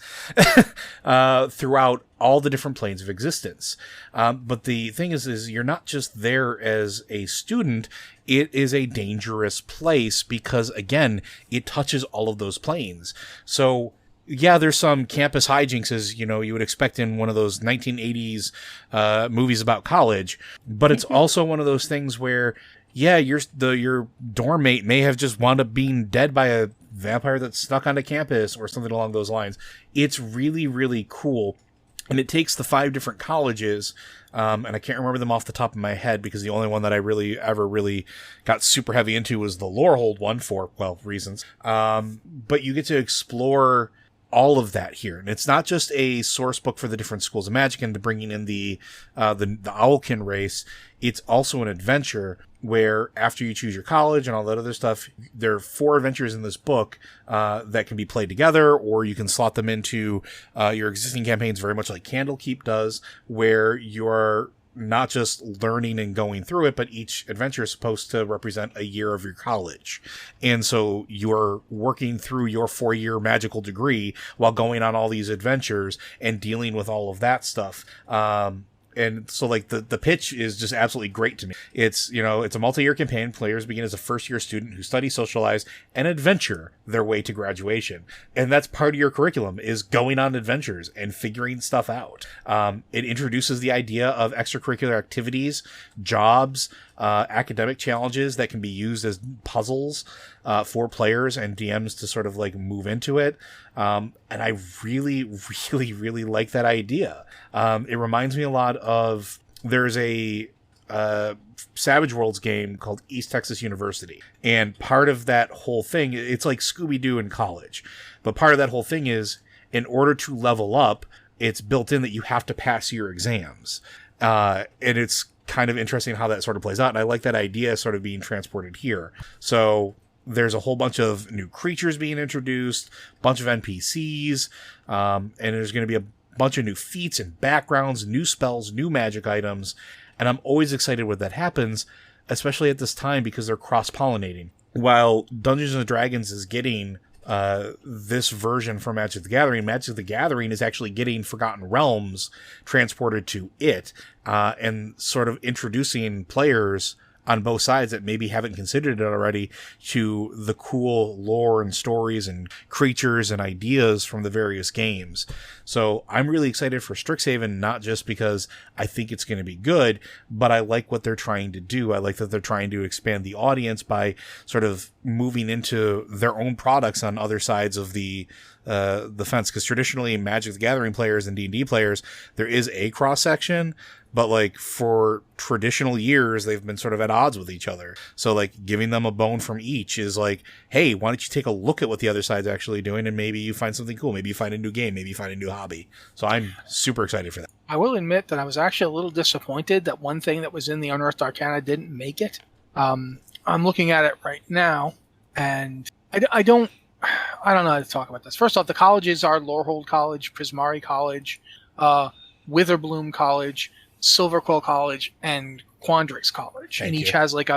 throughout all the different planes of existence. But the thing is you're not just there as a student. It is a dangerous place because, again, it touches all of those planes. So, yeah, there's some campus hijinks, as you would expect in one of those 1980s movies about college. But it's also one of those things where, yeah, your dorm mate may have just wound up being dead by a vampire that's snuck onto campus or something along those lines. It's really, really cool. And it takes the 5 different colleges, and I can't remember them off the top of my head because the only one that I ever really got super heavy into was the Lorehold one for, well, reasons. But you get to explore all of that here. And it's not just a source book for the different schools of magic and bringing in the Owlkin race. It's also an adventure where after you choose your college and all that other stuff, there are 4 adventures in this book that can be played together, or you can slot them into your existing campaigns, very much like Candlekeep does, where you're not just learning and going through it, but each adventure is supposed to represent a year of your college. And so you're working through your 4-year magical degree while going on all these adventures and dealing with all of that stuff. And so, like, the pitch is just absolutely great to me. It's, it's a multi-year campaign. Players begin as a first-year student who study, socialize, and adventure their way to graduation. And that's part of your curriculum, is going on adventures and figuring stuff out. It introduces the idea of extracurricular activities, jobs, academic challenges that can be used as puzzles for players and DMs to sort of, like, move into it. And I really, really, really like that idea. It reminds me a lot of, there's a Savage Worlds game called East Texas University. And part of that whole thing, it's like Scooby-Doo in college. But part of that whole thing is, in order to level up, it's built in that you have to pass your exams. And it's kind of interesting how that sort of plays out. And I like that idea sort of being transported here. So there's a whole bunch of new creatures being introduced, bunch of NPCs, and there's going to be a bunch of new feats and backgrounds, new spells, new magic items. And I'm always excited when that happens, especially at this time, because they're cross-pollinating. While Dungeons & Dragons is getting this version from Magic the Gathering is actually getting Forgotten Realms transported to it, and sort of introducing players on both sides that maybe haven't considered it already to the cool lore and stories and creatures and ideas from the various games. So I'm really excited for Strixhaven, not just because I think it's going to be good, but I like what they're trying to do. I like that they're trying to expand the audience by sort of moving into their own products on other sides of the fence. Because traditionally, Magic the Gathering players and D&D players, there is a cross section, but like for traditional years, they've been sort of at odds with each other. So like giving them a bone from each is like, hey, why don't you take a look at what the other side's actually doing, and maybe you find something cool. Maybe you find a new game. Maybe you find a new hobby. So I'm super excited for that. I will admit that I was actually a little disappointed that one thing that was in the Unearthed Arcana didn't make it. I'm looking at it right now, and I don't know how to talk about this. First off, the colleges are Lorehold College, Prismari College, Witherbloom College, Silverquill College, and Quandrix College. Thank and each you. has like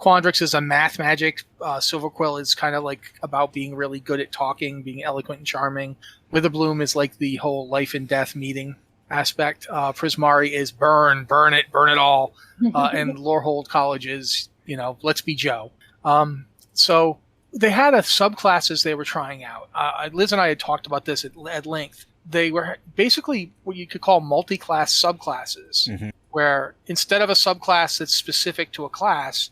Quandrix is a math magic. Silverquill is kind of like about being really good at talking, being eloquent and charming. Witherbloom is like the whole life and death meeting aspect. Prismari is burn it all. And Lorehold College is, let's be Joe. So they had a subclasses they were trying out. Liz and I had talked about this at length. They were basically what you could call multi-class subclasses, where instead of a subclass that's specific to a class,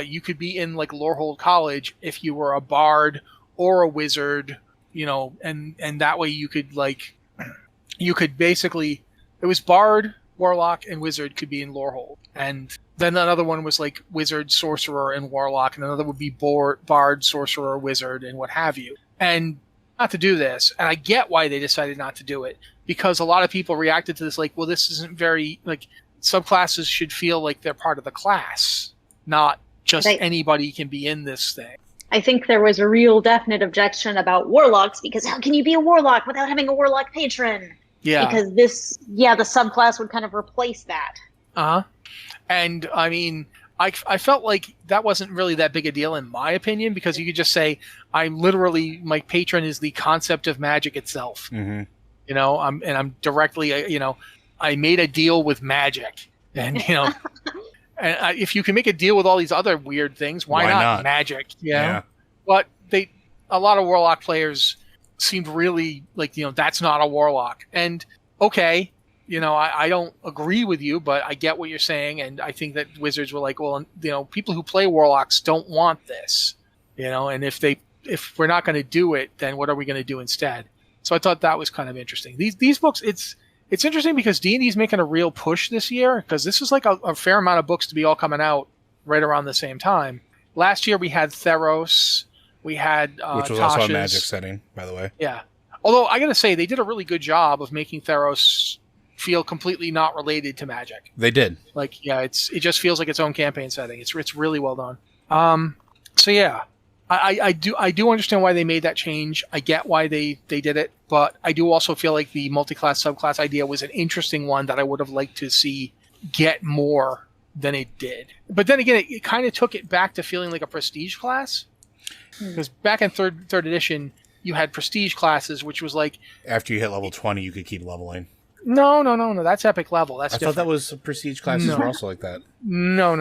you could be in like Lorehold College if you were a bard or a wizard, and that way you could basically, it was bard, warlock, and wizard could be in Lorehold. And then another one was like wizard, sorcerer, and warlock, and another would be bard, sorcerer, wizard, and what have you. And not to do this, and I get why they decided not to do it, because a lot of people reacted to this like, well, this isn't very, like, subclasses should feel like they're part of the class, not just anybody can be in this thing. I think there was a real definite objection about warlocks, because how can you be a warlock without having a warlock patron? Yeah. Because the subclass would kind of replace that. Uh-huh. And I mean, I felt like that wasn't really that big a deal in my opinion, because you could just say, my patron is the concept of magic itself. Mm-hmm. You know, I'm directly, I made a deal with magic. And, and if you can make a deal with all these other weird things, why not magic? Yeah. But a lot of Warlock players seemed really like, that's not a Warlock. And okay, I don't agree with you, but I get what you're saying. And I think that Wizards were like, well, people who play Warlocks don't want this, and if we're not going to do it, then what are we going to do instead? So I thought that was kind of interesting. These books, it's interesting because D&D is making a real push this year, because this is like a fair amount of books to be all coming out right around the same time. Last year we had Theros, we had which was also a Magic setting, by the way. Yeah. Although I got to say, they did a really good job of making Theros feel completely not related to Magic. They did. Like, yeah, it just feels like its own campaign setting. It's really well done. So yeah, I do understand why they made that change. I get why they did it, but I do also feel like the multi-class subclass idea was an interesting one that I would have liked to see get more than it did. But then again, it kind of took it back to feeling like a prestige class, because back in third edition, you had prestige classes, which was like after you hit level 20, you could keep leveling. No. That's epic level. That's I different. thought that was prestige classes were also like that. No.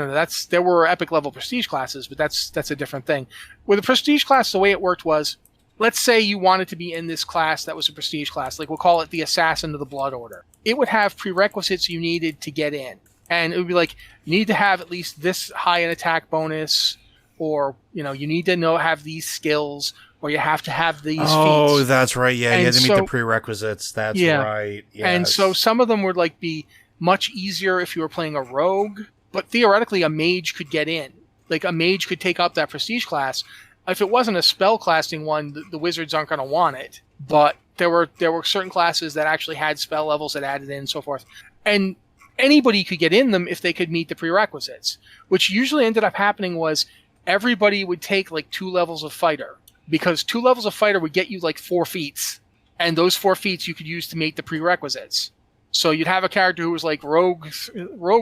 There were epic level prestige classes, but that's a different thing. With a prestige class, the way it worked was, let's say you wanted to be in this class that was a prestige class, like we'll call it the Assassin of the Blood Order. It would have prerequisites you needed to get in, and it would be like, you need to have at least this high an attack bonus, or you need to have these skills, or you have to have these feats. Oh, that's right. Yeah, you had to meet the prerequisites. That's right. Yes. And so some of them would like be much easier if you were playing a rogue, but theoretically a mage could get in. Like a mage could take up that prestige class. If it wasn't a spell casting one, the wizards aren't going to want it. But there were certain classes that actually had spell levels that added in and so forth. And anybody could get in them if they could meet the prerequisites. Which usually ended up happening was everybody would take like 2 levels of fighter, because 2 levels of fighter would get you like 4 feats, and those 4 feats you could use to make the prerequisites. So you'd have a character who was like rogue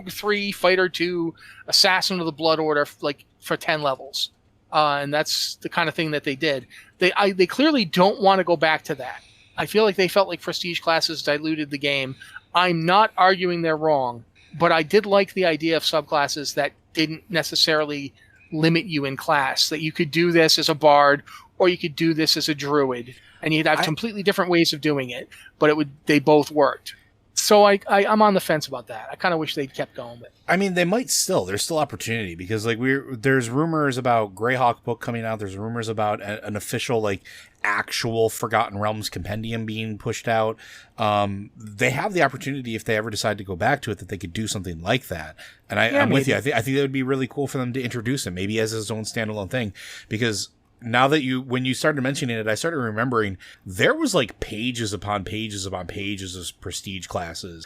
3, fighter 2, assassin of the blood order, like for 10 levels, and that's the kind of thing that they did. They clearly don't want to go back to that. I feel like they felt like prestige classes diluted the game. I'm not arguing they're wrong, but I did like the idea of subclasses that didn't necessarily limit you in class, that you could do this as a bard or you could do this as a druid, and you'd have completely different ways of doing it, but they both worked. So I'm on the fence about that. I kind of wish they'd kept going with it. I mean, they might still. There's still opportunity, because like there's rumors about Greyhawk book coming out. There's rumors about an official like actual Forgotten Realms compendium being pushed out. They have the opportunity, if they ever decide to go back to it, that they could do something like that. And I'm with you. I think that would be really cool for them to introduce him, maybe as his own standalone thing, because now that when you started mentioning it, I started remembering there was like pages upon pages upon pages of prestige classes.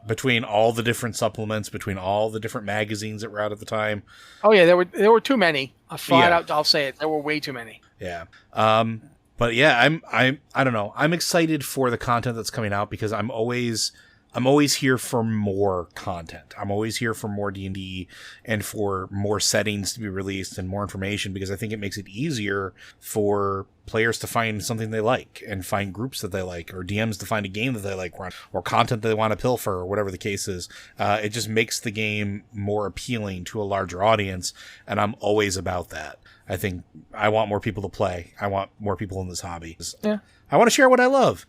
Between all the different supplements, between all the different magazines that were out at the time. Oh yeah, there were too many. Flat out, I'll say it. There were way too many. Yeah. But yeah, I don't know. I'm excited for the content that's coming out, because I'm always here for more content. I'm always here for more D&D and for more settings to be released and more information, because I think it makes it easier for players to find something they like, and find groups that they like, or DMs to find a game that they like, or content that they want to pilfer, or whatever the case is. It just makes the game more appealing to a larger audience, and I'm always about that. I think I want more people to play. I want more people in this hobby. Yeah. I want to share what I love.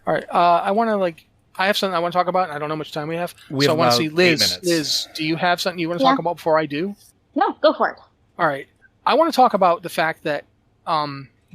All right. I have something I want to talk about, and I don't know how much time we have. So I want to see, Liz, do you have something you want to talk about before I do? No, go for it. All right. I want to talk about the fact that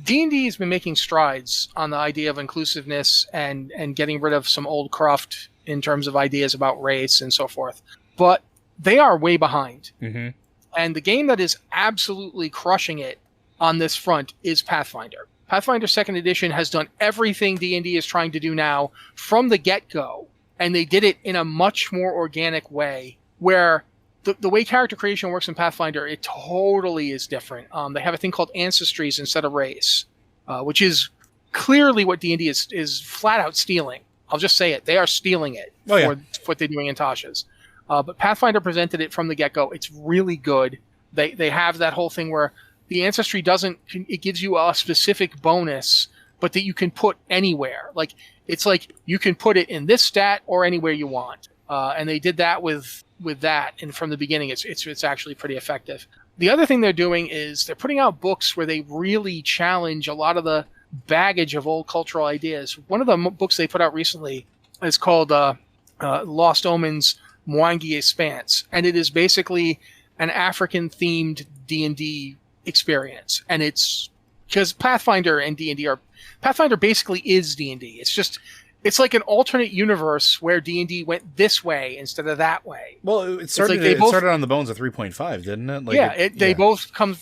D&D has been making strides on the idea of inclusiveness and getting rid of some old cruft in terms of ideas about race and so forth. But they are way behind. Mm-hmm. And the game that is absolutely crushing it on this front is Pathfinder. Pathfinder 2nd Edition has done everything D&D is trying to do now from the get-go, and they did it in a much more organic way, where the way character creation works in Pathfinder, it totally is different. They have a thing called ancestries instead of race, which is clearly what D&D is flat out stealing. I'll just say it. They are stealing it for what they're doing in Tasha's. But Pathfinder presented it from the get-go. It's really good. They have that whole thing where the ancestry it gives you a specific bonus, but that you can put anywhere. Like, it's like you can put it in this stat or anywhere you want. And they did that with that. And from the beginning, it's actually pretty effective. The other thing they're doing is they're putting out books where they really challenge a lot of the baggage of old cultural ideas. One of the books they put out recently is called Lost Omens Mwangi Expanse. And it is basically an African-themed D&D experience. And it's because Pathfinder and D&D Pathfinder basically is D&D. It's like an alternate universe where D&D went this way instead of that way. Well, it started on the bones of 3.5, didn't it? Like they both came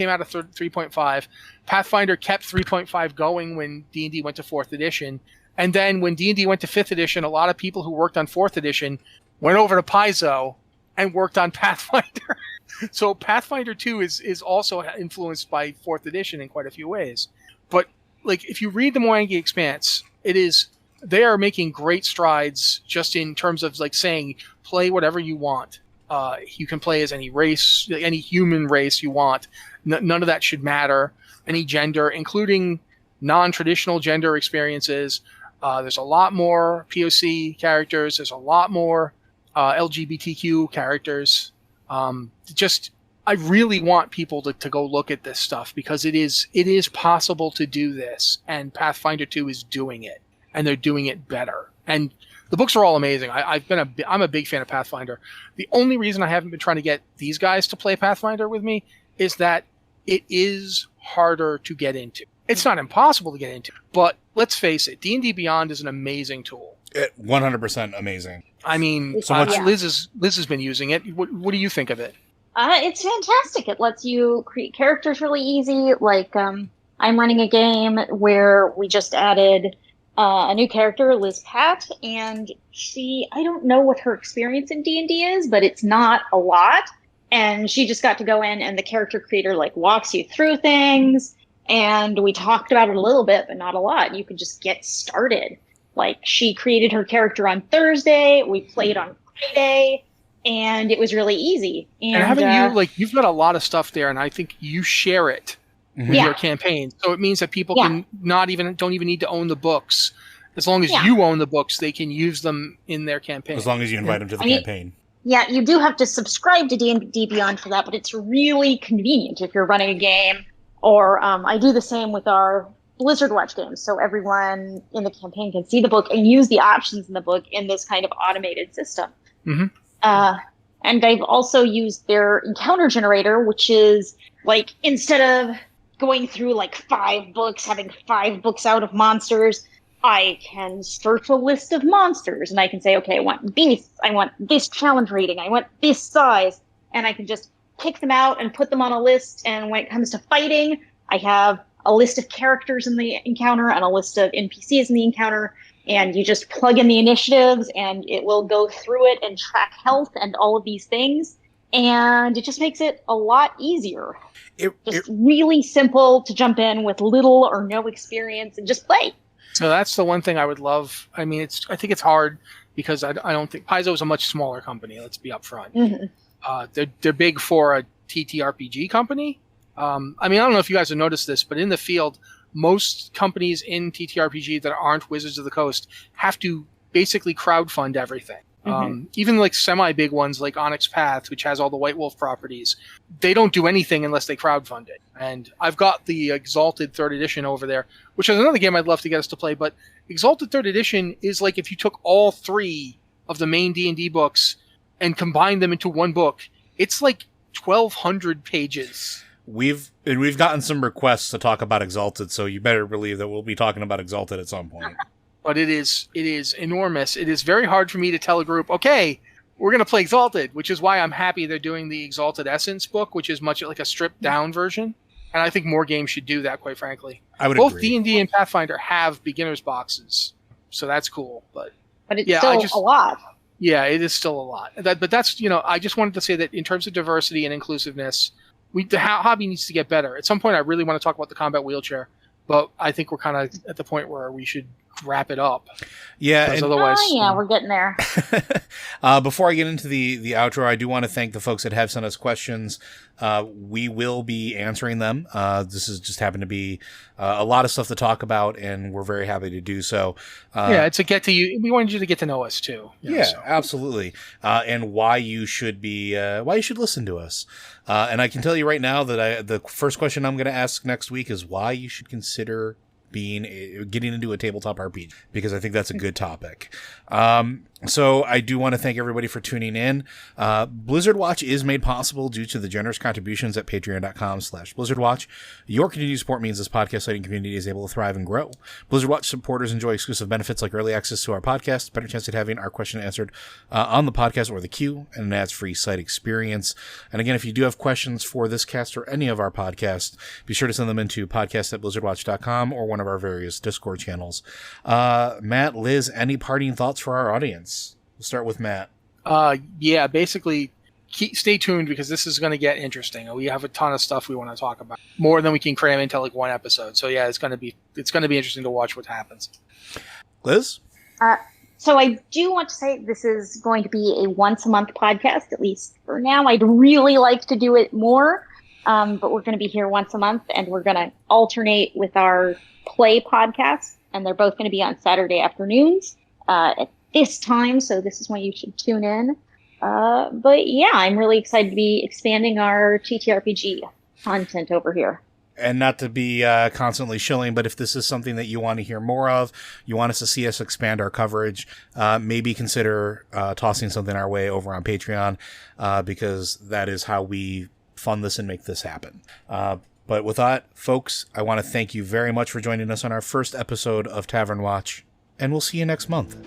out of 3.5. Pathfinder kept 3.5 going when D&D went to 4th edition. And then when D&D went to 5th edition, a lot of people who worked on 4th edition went over to Paizo and worked on Pathfinder. So Pathfinder 2 is also influenced by 4th edition in quite a few ways. But like, if you read the Mwangi Expanse, they are making great strides just in terms of like saying, play whatever you want. You can play as any race, any human race you want. None of that should matter. Any gender, including non-traditional gender experiences. There's a lot more POC characters. There's a lot more LGBTQ characters. I really want people to go look at this stuff because it is possible to do this, and Pathfinder 2 is doing it, and they're doing it better. And the books are all amazing. I'm a big fan of Pathfinder. The only reason I haven't been trying to get these guys to play Pathfinder with me is that it is harder to get into. It's not impossible to get into, but let's face it, D&D Beyond is an amazing tool. 100% amazing. I mean, Liz has been using it. What do you think of it? It's fantastic. It lets you create characters really easy. Like, I'm running a game where we just added a new character, Liz Pat, and I don't know what her experience in D&D is, but it's not a lot. And she just got to go in, and the character creator like walks you through things. And we talked about it a little bit, but not a lot. You could just get started. Like, she created her character on Thursday. We played on Friday. And it was really easy. And having you've got a lot of stuff there, and I think you share it with your campaign. So it means that people can don't even need to own the books. As long as you own the books, they can use them in their campaign. As long as you invite them to the campaign. Yeah, you do have to subscribe to D&D Beyond for that, but it's really convenient if you're running a game. Or I do the same with our Blizzard Watch games, so everyone in the campaign can see the book and use the options in the book in this kind of automated system. Mm-hmm. And I've also used their encounter generator, which is like, instead of going through like 5 books, having 5 books out of monsters, I can search a list of monsters and I can say, okay, I want beasts, I want this challenge rating, I want this size, and I can just pick them out and put them on a list. And when it comes to fighting, I have a list of characters in the encounter and a list of NPCs in the encounter. And you just plug in the initiatives and it will go through it and track health and all of these things. And it just makes it a lot easier. Just really simple to jump in with little or no experience and just play. So that's the one thing I would love. I mean, I think it's hard because I don't think Paizo is a much smaller company. Let's be upfront. Mm-hmm. They're big for a TTRPG company. I mean, I don't know if you guys have noticed this, but in the field, most companies in TTRPG that aren't Wizards of the Coast have to basically crowdfund everything. Mm-hmm. Even like semi-big ones like Onyx Path, which has all the White Wolf properties, they don't do anything unless they crowdfund it. And I've got the Exalted 3rd Edition over there, which is another game I'd love to get us to play. But Exalted 3rd Edition is like if you took all 3 of the main D&D books and combined them into one book, it's like 1,200 pages. We've gotten some requests to talk about Exalted, so you better believe that we'll be talking about Exalted at some point. But it is enormous. It is very hard for me to tell a group, okay, we're going to play Exalted, which is why I'm happy they're doing the Exalted Essence book, which is much like a stripped down version. And I think more games should do that, quite frankly. I would Both agree. D&D and Pathfinder have beginners boxes, so that's cool. But it's still a lot. Yeah, it is still a lot. But that's, I just wanted to say that in terms of diversity and inclusiveness, the hobby needs to get better. At some point, I really want to talk about the combat wheelchair, but I think we're kind of at the point where we should wrap it up. Yeah. And, otherwise, we're getting there. Before I get into the outro, I do want to thank the folks that have sent us questions. We will be answering them. This has just happened to be a lot of stuff to talk about, and we're very happy to do so. It's a get to you. We wanted you to get to know us too. Absolutely. And why you should listen to us. And I can tell you right now that the first question I'm going to ask next week is why you should consider getting into a tabletop RPG, because I think that's a good topic. So I do want to thank everybody for tuning in. Blizzard Watch is made possible due to the generous contributions at patreon.com/BlizzardWatch. Your continued support means this podcast lighting community is able to thrive and grow. Blizzard Watch supporters enjoy exclusive benefits like early access to our podcast, better chance at having our question answered on the podcast or the queue, and an ads-free site experience. And again, if you do have questions for this cast or any of our podcasts, be sure to send them into podcast@blizzardwatch.com or one of our various Discord channels. Matt, Liz, any parting thoughts for our audience? We'll start with Matt. Basically, stay tuned because this is going to get interesting. We have a ton of stuff we want to talk about, more than we can cram into like one episode. So yeah, it's going to be interesting to watch what happens. Liz? So I do want to say this is going to be a once a month podcast, at least for now. I'd really like to do it more, but we're going to be here once a month, and we're going to alternate with our play podcasts, and they're both going to be on Saturday afternoons at this time, so this is when you should tune in. But yeah, I'm really excited to be expanding our TTRPG content over here. And not to be constantly shilling, but if this is something that you want to hear more of, you want us to see us expand our coverage, maybe consider tossing something our way over on Patreon, because that is how we fund this and make this happen. But with that, folks, I want to thank you very much for joining us on our first episode of Tavern Watch, and we'll see you next month.